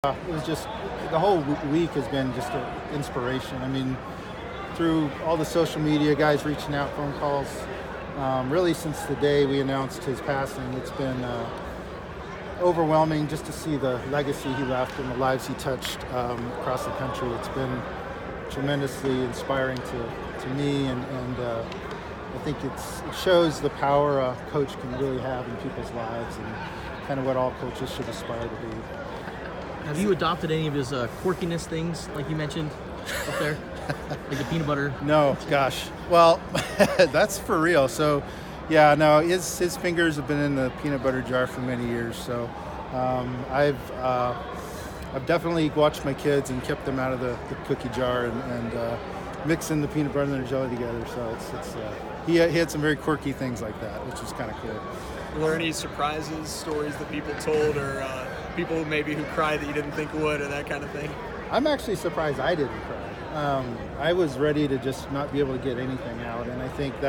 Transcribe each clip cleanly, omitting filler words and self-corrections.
It was just the whole week has been just an inspiration. I mean, through all the social media, guys reaching out, phone calls. Really, since the day we announced his passing, it's been overwhelming just to see the legacy he left and the lives he touched across the country. It's been tremendously inspiring to me, and I think it shows the power a coach can really have in people's lives and kind of what all coaches should aspire to be. Have you adopted any of his quirkiness things, like you mentioned up there? Like the peanut butter? No, gosh. Well, that's for real. So, yeah, no, his fingers have been in the peanut butter jar for many years. So, I've definitely watched my kids and kept them out of the cookie jar and mixing the peanut butter and the jelly together. So he had some very quirky things like that, which was kind of cool. Were there any surprises, stories that people told, or people maybe who cried that you didn't think would, or that kind of thing? I'm actually surprised I didn't cry. I was ready to just not be able to get anything out, and I think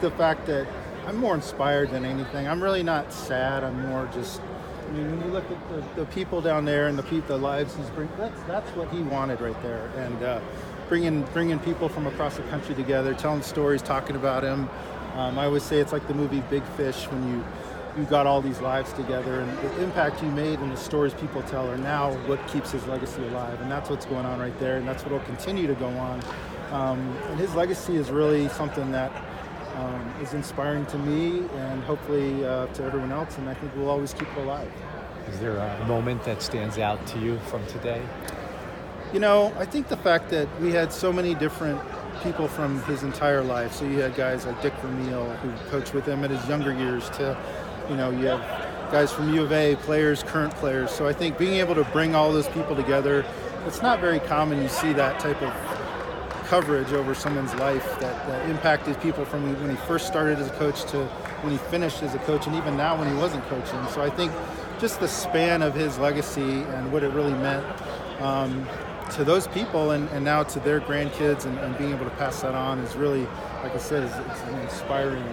the fact that I'm more inspired than anything. I'm really not sad. I'm more just, I mean, when you look at the people down there and the lives he's bringing, that's what he wanted right there, and bringing people from across the country together, telling stories, talking about him. I always say it's like the movie Big Fish, when you got all these lives together, and the impact you made and the stories people tell are now what keeps his legacy alive, and that's what's going on right there, and that's what will continue to go on. And his legacy is really something that is inspiring to me and hopefully to everyone else, and I think we'll always keep it alive. Is there a moment that stands out to you from today? You know, I think the fact that we had so many different people from his entire life. So you had guys like Dick Vermeil, who coached with him in his younger years, to, you know, you have guys from U of A, players, current players. So I think being able to bring all those people together, it's not very common you see that type of coverage over someone's life that impacted people from when he first started as a coach to when he finished as a coach, and even now when he wasn't coaching. So I think just the span of his legacy and what it really meant to those people and now to their grandkids and being able to pass that on is really, like I said, it's an inspiring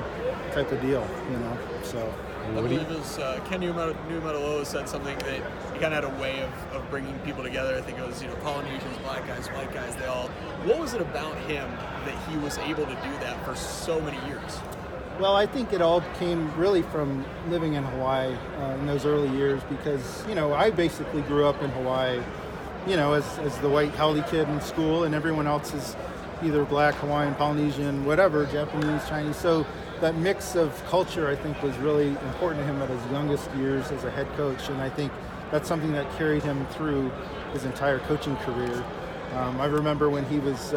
type of deal, you know. So I believe it was Ken Numataloa said something that he kind of had a way of bringing people together. I think it was, you know, Polynesians, black guys, white guys, they all. What was it about him that he was able to do that for so many years? Well, I think it all came really from living in Hawaii in those early years, because, you know, I basically grew up in Hawaii, you know, as the white haole kid in school, and everyone else is either black, Hawaiian, Polynesian, whatever, Japanese, Chinese. So that mix of culture, I think, was really important to him at his youngest years as a head coach, and I think that's something that carried him through his entire coaching career. I remember when he was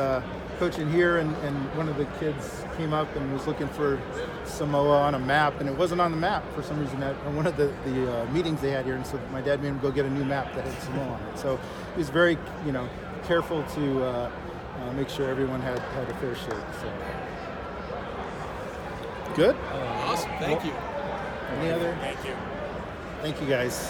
coaching here, and one of the kids came up and was looking for Samoa on a map, and it wasn't on the map for some reason at one of the meetings they had here, and so my dad made him go get a new map that had Samoa on it. So he was very, you know, careful to make sure everyone had a fair shake. So good. Awesome. Thank you. Any other? Thank you. Thank you, guys.